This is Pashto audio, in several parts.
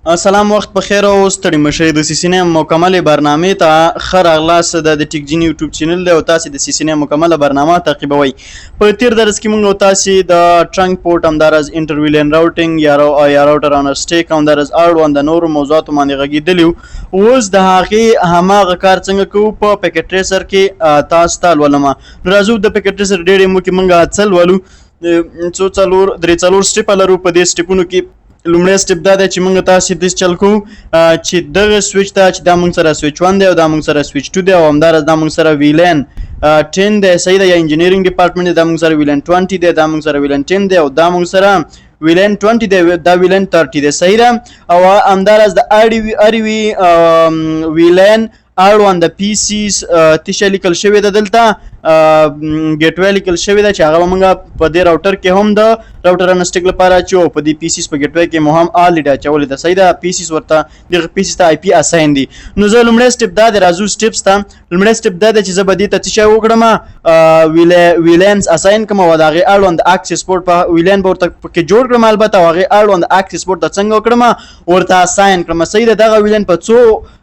سلام وخت په خیر او ستړي مشه د سیسینه مکمل برنامه ته خیر اغلاس د ټیک جین یوټیوب چینل له تاسو د سیسینه مکمل برنامه تعقیبوي په تیر درس کې موږ تاسو د ټرنک پورت همدارز انټرویلن راوټینګ یا راوټر اون سټیک همدارز اړوند د نور موضوعات باندې غږیدلی اوس د هغه هماغه کار څنګه کوو په پکیټ ټریسر کې تاسو ته ولما راځو د پکیټ ټریسر ډېر مو کې موږ اصل ولو څو څلور درې څلور سټیپ لرو په دې سټیپونو کې لومړی سټیپ دا دی چې موږ تاسو د چل کو چې دغه سویچ ته چې دا موږ سره سویچ 1 دی او دا موږ سره سویچ 2 دی او همدارس دا موږ سره ویلن 10 دی صحیح ده یا انجینیرینګ ډپارټمنټ دا موږ سره ویلن 20 دی دا موږ سره ویلن 10 دی او دا موږ سره ویلن 20 دی دا ویلن 30 دی صحیح ده او همدارس د اړ وی ویلن اړوند د پی سیز تشه لیکل شوی ده دلته ګیټ وی لیکل شوی ده چې هغه موږ په دې راوټر کې هم د راوټر انسټیک لپاره چې په دې پی سیز په ګیټ وی کې مو هم الډا چولې ده صحیح ده پی سیز ورته د پی سیز ته آی پی اساین دي نو زه لومړی سټیپ دا د راځو سټیپس ته لومړی سټیپ دا چې زه به دې ته څه وکړم ویلنس اساین کوم او د هغې اړوند اکسس پورټ په ویلن به ورته پکې جوړ کړم البته او هغې اړوند اکسس پورټ ته څنګه وکړم ورته اساین کړم صحیح ده دغه ویلن په څو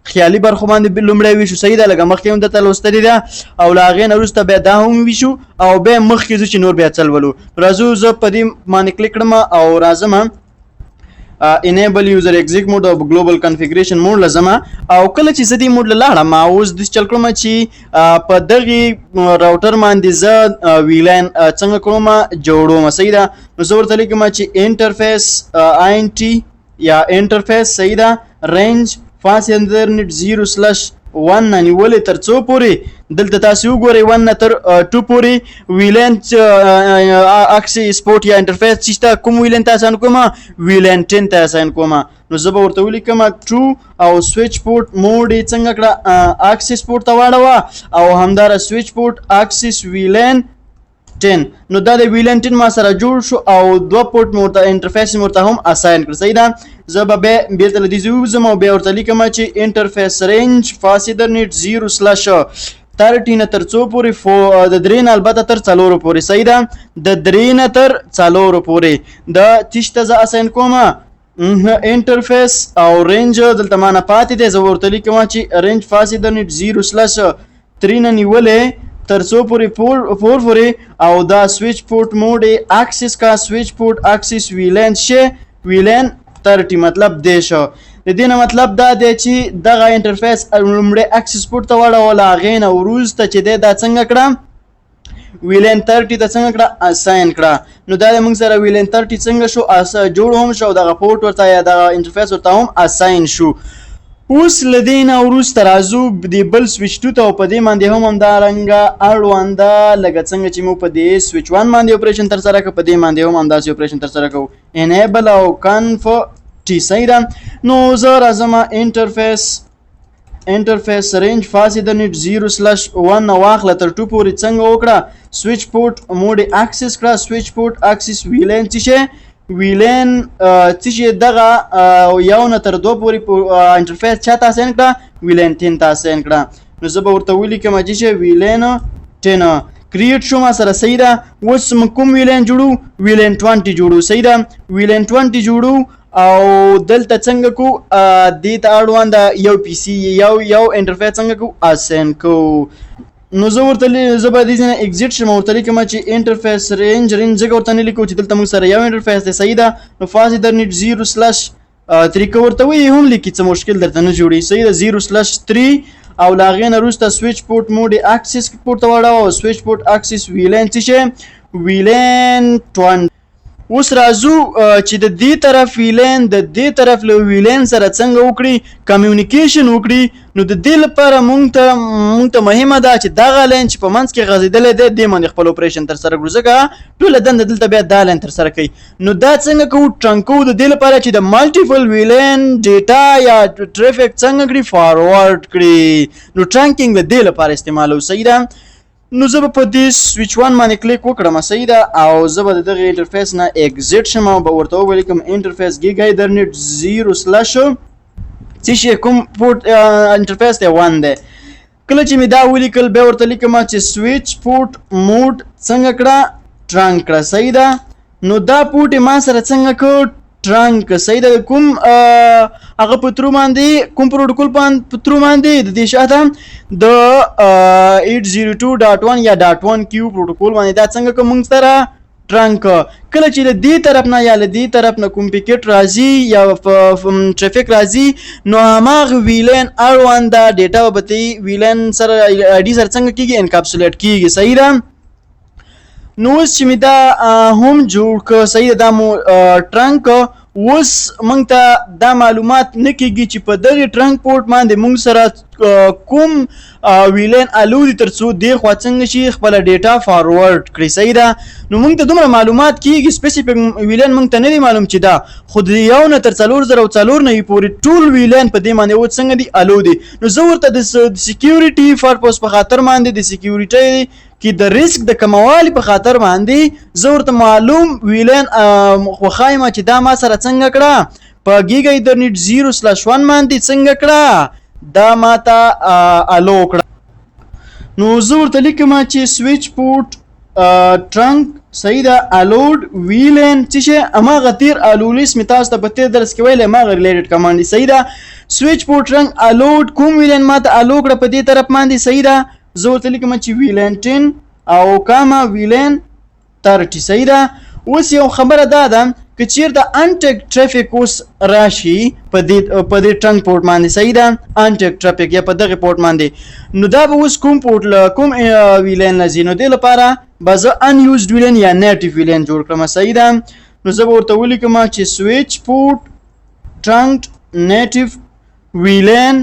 خیالي برخو باندې لومړی ویشو صحیح ده لکه مخکې هم درته لوستلې ده او له هغې نه وروسته بیا دا هم ویشو او بیا مخکې زه چې نور بیا څل ولو راځو زه په دې باندې کلیک کړم او راځم enable user exec mode او global configuration mode لازم او کله چې زه دې مود لاړم اوس د چل کړم چې په دغه راوټر باندې زه ویلن څنګه کوم جوړوم صحیح ده نو زه ورته لیکم چې انټرفیس انټ یا انټرفیس صحیح ده رینج فاصله نت 0/1 نیولې تر څو پورې دلته تاسو وګورئ 1 نه تر 2 پورې ویلن اکسس سپورت یا انټرفیس چې کوم ویلن تاسو کوم ویلن 10 تاسو کوم نو زه به ورته ولیکم ټرو او سویچ پورت موډ څنګه کړه اکسس پورت ته واړوه او همدار سویچ پورت اکسس ویلن 10 نو دا د ویلن 10 ما سره جوړ شو او دوه پورت مرته انټرفیس مرته هم اساین کړ صحیح ده زه به بیرته له دې زوم او بیا ورته لیکم چې انټرفیس رینج فاصله نت 0/30 نه تر څو پورې د 3 نه البته تر 4 پورې صحیح ده د 3 نه تر 4 پورې د تشته زه اساین کوم انټرفیس او رینج دلته ما نه پاتې دی زه ورته لیکم چې رینج فاصله نت 0/3 نه نیولې تر څو پورې 4 پورې او دا سویچ پورت موډ اکسس کا سویچ پورت اکسس ویلن شه ویلن 30 مطلب دی شو د دې نه مطلب دا دی چې دغه انټرفیس لومړی اکسس پورت ته واړول هغې نه وروسته چې دی دا څنګه کړه ویلن 30 ته څنګه کړه اساین کړه نو دا موږ سره ویلن 30 څنګه شو جوړ هم شو دغه پورت ورته یا دغه انټرفیس ورته هم اساین شو اوس لدینا وروسته راځو د بل سویچ 2 ته په دې باندې هم همدارنګه اړونده لکه څنګه چې موږ په دې سویچ 1 باندې اپریشن تر سره کوو په دې باندې هم همداسې اپریشن تر سره کوو انیبل او کنف ټي صحیح ده نو زه راځم انټرفیس رینج فاصله نت 0/1 نه واخله تر 2 پورې څنګه وکړه سویچ پورت موډ اکسس کړه سویچ پورت اکسس ویلن چې ویلن چې دغه یو نه تر 2 پورې انټرفیس چاته اساین کړه ویلن 10 ته اساین کړه نو زه به ورته ولیکم چې ویلن 10 کریټ شو ما سره صحیح ده اوس کوم ویلن جوړو ویلن 20 جوړو صحیح ده ویلن 20 جوړو او دلته څنګه کو دې ته اړوند یو پی سی یو انټرفیس څنګه کو اساین کو نو زه ورته زه به دې نه ایگزیټ شم ورته لیکم چې انټرفیس رینج ځکه ورته نه لیکو چې دلته موږ سره یو انټرفیس دی صحیح ده نو فاصله نت 0/3 ورته وایي هم لیکي څه مشکل درته نه جوړي صحیح ده 0/3 او لا غین وروسته سویچ پورت موډ اکسس پورت ته واړوه او سویچ پورت اکسس ویلن چې ویلن 20 اوس راځو چې د دې طرف ویلن د دې طرف له ویلن سره څنګه وکړي کمیونیکیشن وکړي نو د دې لپاره مونږ ته مهمه ده چې دغه لین چې په منځ کې غځېدلی دی دې باندې خپل اپریشن تر سره کړو ځکه ټوله دنده دلته بیا دا لین تر سره کوي نو دا څنګه کوو ټرنکو د دې لپاره چې د مالټیپل ویلن ډیټا یا ټریفک څنګه کړي فارورډ کړي نو ټرنکینګ د دې لپاره استعمالو صحیح ده نو زه به په دې سویچ 1 باندې کلیک وکړم صحیح ده او زه به دغه انټرفیس نه ایگزیټ شم او به ورته ولیکم انټرفیس ګیګا ایترنت 0/ چې شي کوم پورت انټرفیس دی 1 دی کله چې می دا ولیکل به ورته لیکم چې سویچ پورت موډ څنګه کړه ټرانک کړه صحیح ده نو دا پورت ما سره څنګه کو ټرانک صحیح ده کوم هغه په ترو باندې کوم پروتوکول په ترو باندې د دې شاته د 802.1 یا .1 کیو پروتوکول باندې دا څنګه کوم موږ سره ټرانک کله چې له دې طرف نه یا له دې طرف نه کوم پیکټ راځي یا ټرافیک راځي نو هماغه ویلن اړوند دا ډیټا به ویلن سره آی ډي سره څنګه کیږي انکپسولیټ کیږي صحیح ده نو اوس چې مې دا هم جوړ که صحیح ده دا مو ټرانک اوس موږ ته دا معلومات نه کیږي چې په دغه ټرانک پورټ باندې موږ سره کوم ویلن الو دي ترڅو دی خو څنګه شي خپل ډیټا فارورډ کړی صحیح ده نو موږ ته دومره معلومات کیږي سپیسیفیک ویلن موږ ته نه دی معلوم چې دا خود یو نه تر 4004 نه پورې ټول ویلن په دې باندې و څنګه دی الو دي نو زه ورته د سکیورټي پرپس په خاطر باندې د سکیورټي کې د ریسک د کموالي په خاطر باندې زه ورته معلوم ویلن خو خایم چې دا ما سره څنګه کړه په ګیګا ایترنیټ 0/1 باندې څنګه کړه دا ماته الو کړه نو زه ورته لیکم چې سویچ پورټ ټرانک صحیح ده الوډ ویلن چې اماغه تیر الولیس می تاسو ته په تیر درس کې ویل اماغه ریلیټډ کمانډ صحیح ده سویچ پورټ ټرانک الوډ کوم ویلن ماته الو کړه په دې طرف باندې صحیح ده زه ورته لیکم چې ویلن 10 او کاما ویلن 30 صحیح ده اوس یو خبره ده که چیرته انټیک ټرافیک اوس راشي په دې ټرانک پورټ باندې صحیح ده انټیک ټرافیک یا په دغه پورټ باندې نو دا به اوس کوم پورټ کوم ویلن لزی نو دې لپاره به زه ان یوزډ ویلن یا نیټیو ویلن جوړ کړم صحیح ده نو زه به ورته ولیکم چې سویچ پورټ ټرانک نیټیو ویلن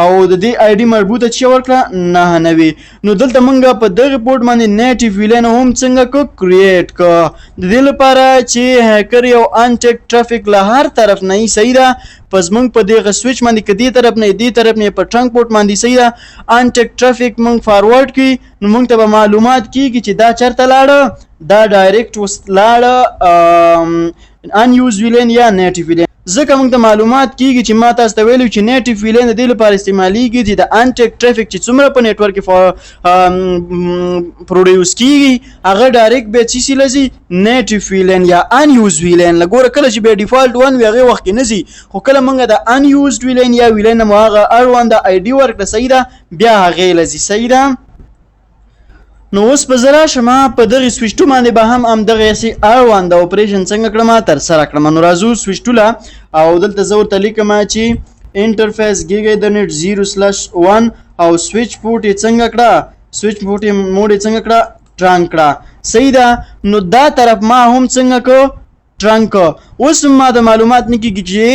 او د دې آی ډي مربوطه چې ورکړه 99 نو دلته مونږ په دغه پورټ باندې نیټیو ویلن هم څنګه کو کریټ کو د دې لپاره چې هکر یو انټیک ټرافیک له هر طرف نه صحیح ده پس مونږ په دغه سویچ باندې کدي طرف نه دی طرف نه په ټرانک پورټ باندې صحیح ده انټیک ټرافیک مونږ فارورډ کی نو مونږ ته معلومات کیږي چې دا چرته لاړه دا ډایرکټ وسلاړه ان یوز ویلن یا نیټیو ویلن ځکه موږ ته معلومات کیږي چې ما تاسو ته ویلو چې نیټیو ویلن د دې لپاره استعمالیږي چې د انټیک ټرافیک چې څومره په نیټورک کې پروډیوس کیږي هغه ډایرکټ به چې لزي نیټیو ویلن یا ان یوز ویلن لګوره کله چې به ډیفالت 1 وی هغه وخت کې نزي خو کله موږ د ان یوزډ ویلن یا ویلن مو هغه اړوند آی ډي ورکړه صحیح ده بیا هغه لزي صحیح ده نو اوس په زرا شمه په دغه سویچ باندې به هم دغه سي اړوند اپریشن څنګه کړم تر سره کړم نو راځو سویچ ټوله او دلته زه ورته لیکم چې انټرفیس ګیګا ایترنیټ 0/1 او سویچ پورټ څنګه کړه سویچ پورټ موډ څنګه کړه ټرانک کړه صحیح ده نو دا طرف ما هم څنګه کو ټرانک اوس ما د معلومات نه کیږي چې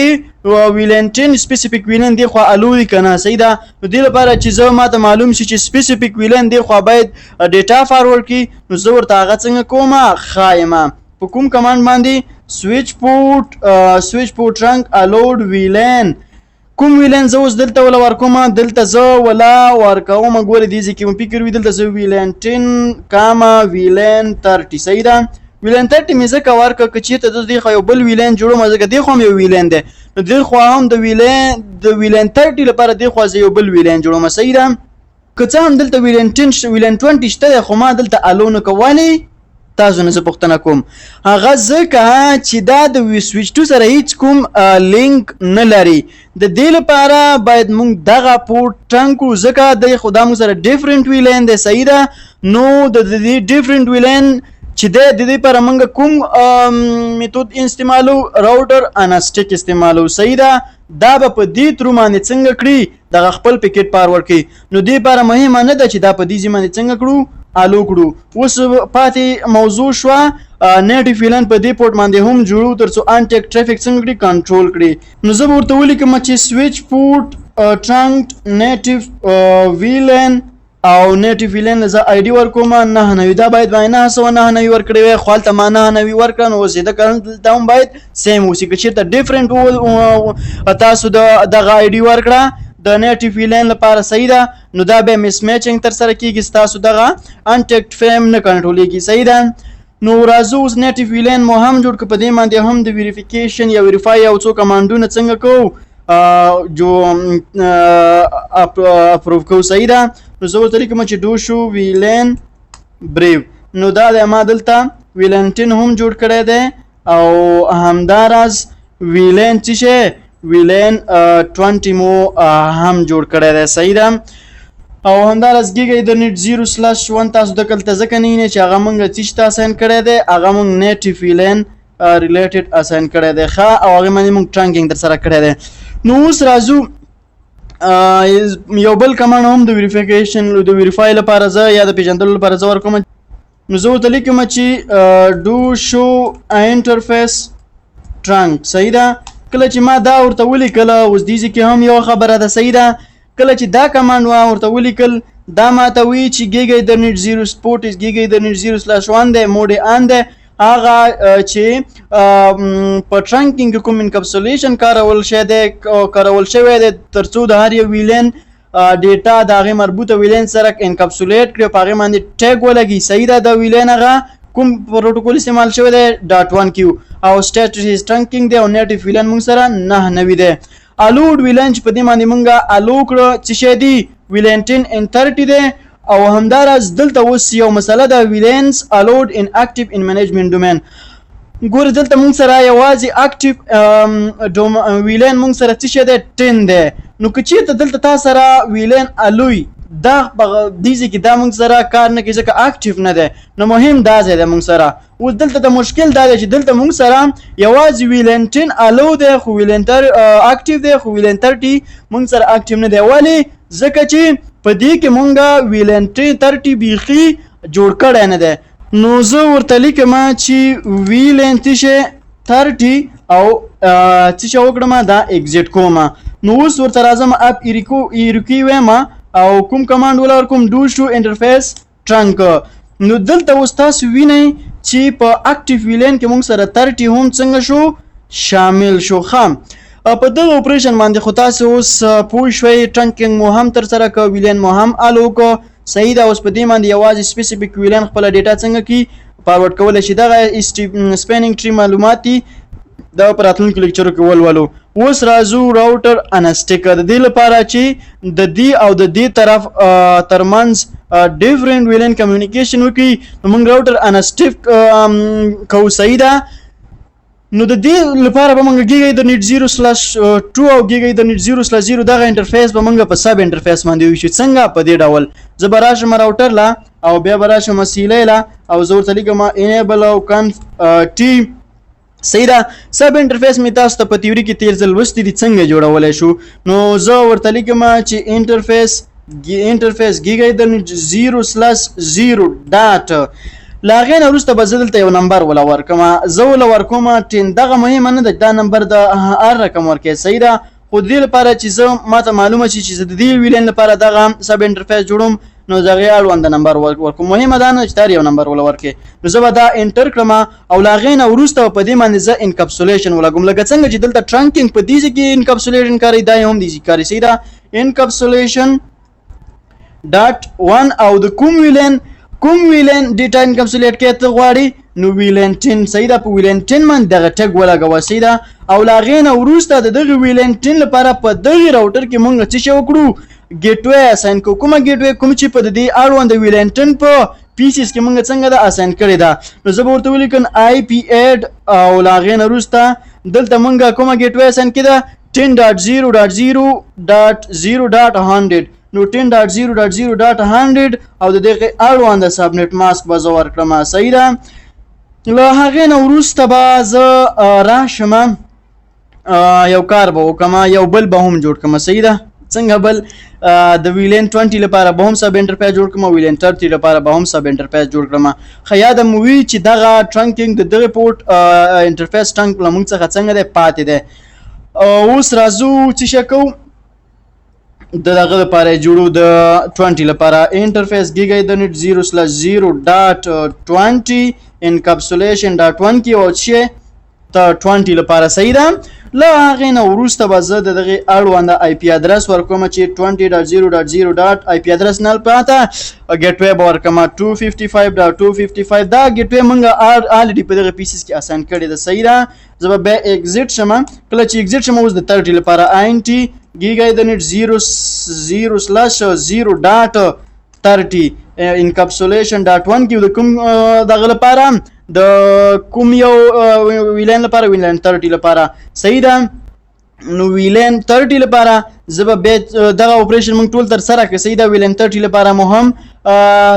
ویلن 10 سپیسیفیک ویلن دی خو الو دی کنه صحیح ده نو دې لپاره چې زه ما ته معلوم شي چې سپیسیفیک ویلن دی خو باید ډیټا فارورډ کی نو زه ورته هغه څنګه کومه خایمه په کوم کمانډ باندې سویچ پورټ ټرانک الوډ ویلن کوم ویلن زه اوس دلته ولا ورکوم دلته زه ولا ورکوم ګورې دې ځکه مې فکر وی دلته زه ویلن 10 کاما ویلن 30 صحیح ده ویلن 30 مې ځکه ورکه که چېرته د دې خو یو بل ویلن جوړوم ځکه دې خو یو ویلن دی نو دې خو هم د ویلن 30 لپاره دې خو یو بل ویلن جوړوم صحیح ده که څه هم دلته ویلن 10 ویلن 20 شته خو ما دلته الو نه کولی تاسو نه پوښتنه کوم هغه ځکه چې دا د سویچ 2 سره هیڅ کوم لینک نه لري د دې لپاره باید موږ دغه پورټ ټرانکو ځکه د خدا مو سره ډیفرنٹ ویلن دی صحیح ده نو د دې ډیفرنٹ ویلن چې د دې لپاره موږ کوم میثود استعمالو راوټر اناسټیک استعمالو صحیح ده دا په دې تر باندې څنګه کړی د خپل پکیټ فارورډ کی نو دې لپاره مهمه نه ده چې دا په دې ځمانه څنګه کړو الو کړو اوس پاتې موضوع شو نیټیو ویلن په دې پورټ باندې هم جوړو ترڅو انټیک ټرافیک څنګه کړی کنټرول کړي نو زه ورته ولیکم چې سویچ پورټ ټرانک نیټیو ویلن او نیټیو ویلن زه آی ډي ورکوم 99 دا باید باندې 999 ورکړي وي خو تل ما 99 ورکړن او زیاده کړم دا هم باید سیم وسی که چیرته ډیفرنٹ تاسو د آی ډي ورکړه د نیټیو ویلن لپاره صحیح ده نو دا به مس میچینګ تر سره کیږي تاسو دغه انټیک فریم نه کنټرولېږي صحیح ده نو راځو اوس نیټیو ویلن مو هم جوړ کړو په دې باندې هم د ویریفیکیشن یا ویریفای او څو کمانډونه څنګه کوو جو اپروو کوو صحیح ده نو زه ورته لیکم چې دو شو ویلن بریو نو دا د ما دلته ویلن 10 هم جوړ کړی دی او همداراز ویلین چې شي ویلین 20 مو هم جوړ کړی دی. صحیح ده. او همداراز ګیګا ایترنیټ 0/1 تاسو د کلته ځکه نه چې هغه مونږ چې ته اساین کړی دی هغه مونږ نیټیو ویلین ریلیټډ اساین کړی دی ښه او هغه باندې مونږ ټرانکینګ در سره کړی دی. نو اوس راځو یو بل کمانډ هم د ویریفیکیشن د ویریفای لپاره زه یا د پیژندلو لپاره زه ورکوم. نو زه ورته لیکم چې ډو شو انټرفیس ټرانک. صحیح ده. کله چې ما دا ورته ولیکله اوس دې کې هم یو خبره ده. صحیح ده. کله چې دا کمانډ ورته ولیکل دا ماته وی چې ګیګا ایترنیټ 0 سپورټ از ګیګا ایترنیټ 0/1 دی موډ ان دی هغه چې په ټرانکینګ کوم انکپسولیشن کارول شوی دی ترڅو د هر یو ویلین ډیټا د هغې مربوطه ویلین سره انکپسولیټ کړي په هغې باندې ټیګ ولګي. صحیح ده. د ویلین هغه کوم پروتوکول استعمال شوی دی .1q او سټیټس ټرانکینګ دی او نیټیو ویلین موږ سره 9 دی. الوډ ویلین چې په دې باندې مونږه الو کړه چې شی دی ویلین 10 ان 30 دی او همداراز دلته اوس یو مسله ده ویلینز الوډ ان اکټیو ان منیجمنت ډومین. ګوره دلته مونږ سره یوازې اکټیو ویلین مونږ سره څه شی دی 10 دی. نو که چېرته دلته تا سره ویلین الوی دا دې ځای کې دا مونږ سره کار نه کوي ځکه اکټیو نه دی. نو مهم دا ځای دی مونږ سره. اوس دلته د مشکل دا دی چې دلته مونږ سره یوازې ویلین 10 الو دی خو ویلین اکټیو دی خو ویلین 30 مونږ سره اکټیو نه دی. ولې؟ ځکه چې په دې کې مونږه ویلین 30 بیخي جوړ کړی نه دی. نو زه ورته لیکم چې ویلین 30 او څه شی وکړم دا اگزیټ کوم. نو اوس ورته راځم اپ ایریکی وایم او کوم کمانډ ولا کوم ډو شو انټرفیس ټرانک. نو دلته اوس تاسو وینئ چې په اکټیو ویلین کې موږ سره 30 هم څنګه شو شامل شو. خام په دغه اپریشن باندې خو تاسو اوس پوه شوئ ټرانکینګ مو هم تر سره که ویلین مو هم الو که. صحیح ده. اوس په دې باندې یوازې سپیسیفیک ویلین خپله ډیټا څنګه کی فارورډ کولی شي. دغه سپینینګ ټری معلومات دي دا په راتلونکو لیکچرو کې ولولو. اوس راځو راوټر انسټیک د دې لپاره چې د دې او د دې طرف ترمنځ ډیفرنٹ ویلین کمیونیکیشن وکړي نو موږ راوټر انسټیک کوو. صحیح ده. نو د دې لپاره به موږ ګیګا ایترنیټ 0/2 او ګیګا ایترنیټ 0/0 دغه انټرفیس به موږ په سب انټرفیس باندې وشي. څنګه؟ په دې ډول زه به راشم راوټر لا او بیا به راشم سیلی لا او زه ورته لیکم انیبل او کنف ټي. صحیح ده. سب انټرفیس مې تاسو ته په تیوري کې تیر ځل لوستي دي څنګه جوړولی شو. نو زه ورته لیکم چې انټرفیس ګیګا ایترنیټ 0/0 ډاټ له هغې نه وروسته به زه دلته یو نمبر وله ورکوم. زه وله ورکوم 10. دغه مهمه نه ده دا نمبر د هر رقم ورکوي. صحیح ده. خو د دې لپاره چې زه ماته معلومه شي چې زه د دې ویلین لپاره دغه سب انټرفیس جوړوم نو زه هغې اړوند نمبر ورکوم. مهمه دا نه چې هر یو نمبر وله ورکوي. نو زه به دا انټر کړم او له هغې نه وروسته په دې باندې زه انکپسولیشن ولګوم. لکه څنګه چې دلته ټرانکینګ په دې ځای کې انکپسولیشن کاري دا هم دې کاري. صحیح ده. انکپسولیشن ډاټ 1 او د کوم ویلین ډیټا انکپسولیټ کې ته غواړي نو ویلین 10. صحیح ده. په ویلین 10 باندې دغه ټګ ولګوه. صحیح ده. او له هغې نه وروسته د دغه ویلین 10 لپاره په دغې راوټر کې مونږ څه شی وکړو ګیټ وی اساین کو. کومه ګیټ وی کوم چې په دې اړوند د ویلین 10 په پیسز کې مونږ څنګه ده اساین کړې ده. نو زه به ورته ولیکم آی پی ایډ او له هغې نه وروسته دلته مونږ کومه ګیټ وی اساین کړې ده 10.0.0.0.100. نو 10.0.0.100 او د دغه اړوند سبنیټ ماسک به زه ورکړم. صحیح ده. له هغې نه وروسته به زه راشم یو کار به وکړم یو بل به هم جوړ کړم. صحیح ده. څنګه بل؟ د ویلین 20 لپاره به هم سب انټرفیس جوړ کړم ویلین 30 لپاره به هم سب انټرفیس جوړ کړم. خو یاده مو وي چې دغه ټرانکینګ د دغه پورټ انټرفیس ټرانک له موږ څخه څنګه دی پاتې دی. اوس راځو څه شی کوو دغه لپاره جوړو د 20 لپاره انټرفیس ګیګا ایترنیټ 0/0.20 انکپسولیشن .1 کې او چې ته 20 لپاره. صحیح ده. له هغې نه وروسته به زه د دغې اړونده آی پی ادرس ورکوم چې 20.0.0. آی پی ادرس نه پاته ګیټ وی به ورکوم 255.255. دا ګیټ وی مونږ الریډي په دغه پیسز کې اساین کړې ده. صحیح ده. زه به بیا اگزیټ شم. کله چې اگزیټ شم اوس د 30 لپاره INT ګیګا ایترنیټ 0/0.30 انکپسولیشن .1 کې د کوم دغه لپاره د کوم یو ویلین لپاره ویلین 30 لپاره صحیح ده. نو ویلین 30 لپاره زه به دغه اپریشن موږ ټول تر سره کړو صحیح ده. ویلین 30 لپاره مو هم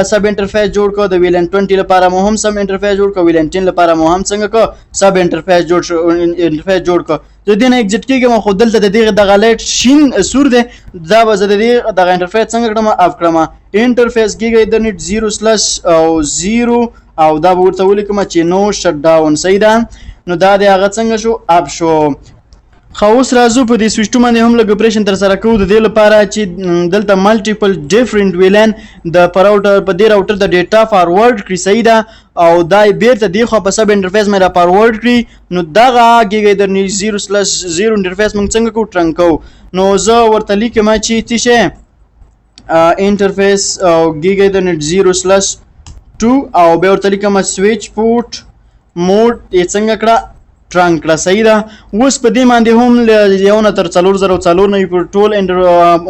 سب انټرفیس جوړ کړو، د ویلین 20 لپاره مو هم سب انټرفیس جوړ کړو، ویلین 10 لپاره مو هم څنګه کړو سب انټرفیس جوړ کړو. زه دې نه ایگزیټ کېږم خو دلته د دغه لایټ شین سور دی دا به زه د دغه انټرفیس څنګه کړم اف کړم. انټرفیس ګیګا ایترنیټ 0/0 او دا به ورته ولیکم چې نو شټ ډاون صحیح ده. نو دا د هغه څنګه شو اپ شو. خو اوس راځو په دې سویچ باندې هم لږ اپریشن تر سره کوو د دې لپاره چې دلته مالټیپل ډیفرنٹ ویلین د راوټر په دې راوټر د ډیټا فارورډ کړي صحیح ده او دا بیرته دی خو په سب انټرفیس مې را فارورډ کړي. نو دغه ګیګا ایترنیټ 0/0 انټرفیس موږ څنګه کو ټرنک کوو. نو زه ورته لیکم چې څه شي انټرفیس او ګیګا ایترنیټ 0/2 او به ورته لیکم سویچ پورټ موډ یې څنګه کړه ټرانک کړه صحیح ده. اوس په دې باندې هم یو نه تر 4004 پر ټول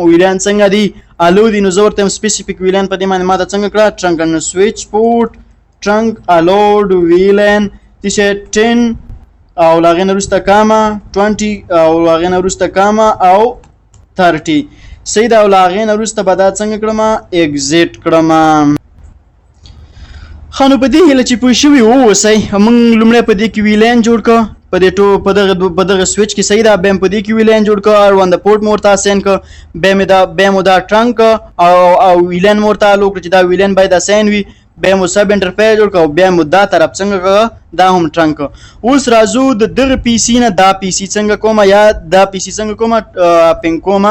ویلان څنګه دي الو دي. نو زه ورته سپیسیفیک ویلان په دې باندې ما ته څنګه کړه ټرانک کړه. نو سویچ پورټ ټرانک الوډ ویلان چې 10 او لاغې نه وروسته کاما 20 او لاغې نه وروسته کاما او 30 صحیح ده. او لاغې نه وروسته به دا څنګه کړم ایگزیټ کړم. خانو په دې هله چې پوه شوي واوسئ موږ لومړی په دې کې ویلین جوړ کړو په دغه سویچ کې صحیح ده. بیا په دې کې ویلین جوړ کړو اور وان د پورټ مورته اساین کړو بیا مو دا ټرانک او ویلین مورته الو کړو چې دا ویلین باید اساین وي. بیا مو سب انټرفیس جوړ کړو بیا مو دا طرف څنګه کړو دا هم ټرانک. اوس راځو د دغه پی سي نه دا پی سي څنګه کوم یا دا پی سي څنګه کوم پینګ کوم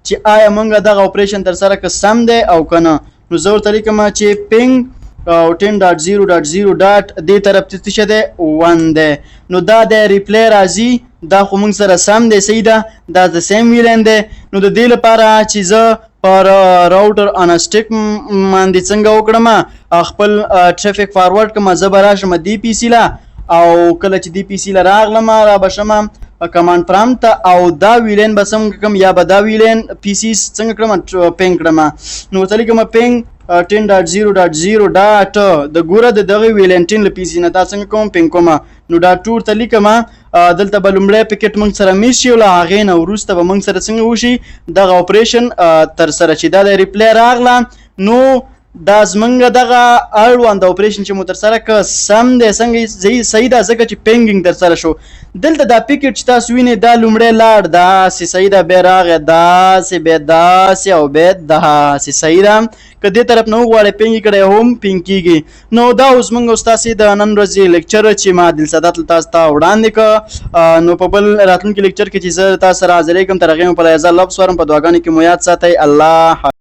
چې آیا موږ دغه اپریشن تر سره که سم دی او کنه. نو زه ورته لیکم چې پینګ او 10.0.0 دې طرف ته څه دی 1 دی. نو دا د ریپلی راځي دا خو موږ سره سم دی صحیح ده دا د سیم ویلین دی. نو د دې لپاره چې زه پر راوټر ان سټیک باندې څنګه وکړم خپل ټرافیک فارورډ کوم زه به راشم دی پی سی لا او کله چې دی پی سی لا راغلم را بشم کمانډ پرامپټ او دا ویلین به څنګه کوم یا به دا ویلین پی سی څنګه کړم پینګ کړم. نو ورته لیکم پینګ 10.0.0 د ګوره د دغه ویلین 10 له پی سي نه دا څنګه کوم پینګ کوم. نو دا ټور ته لیکم دلته به لومړی پکټ موږ سره میس شي او له هغې نه وروسته به موږ سره څنګه وشي دغه اپریشن تر سره چې دا د ریپلی راغله. نو دا زمونږ دغه اړوند اپریشن چې مو تر سره که سم دی څنګه صحیح ده ځکه چې پینګینګ تر سره شو. دلته دا پکټ چې تاسو وینئ دا لومړی لاړ داسې صحیح ده بیا راغی داسې بیا داسې او بیا داسې صحیح ده. که دې طرف نه وغواړئ پینګ یې کړی هم پینګ کېږي. نو دا اوس موږ اوس تاسې د نن ورځې لیکچر چې ما دلسادات تاسو ته وړاندې کړه. نو په بل راتلونکي لیکچر کې چې زه تاسو سره حاضرېږم تر هغې مو په لحاظه لفظ ورم په دعاګانو کې مو یاد ساتئ. الله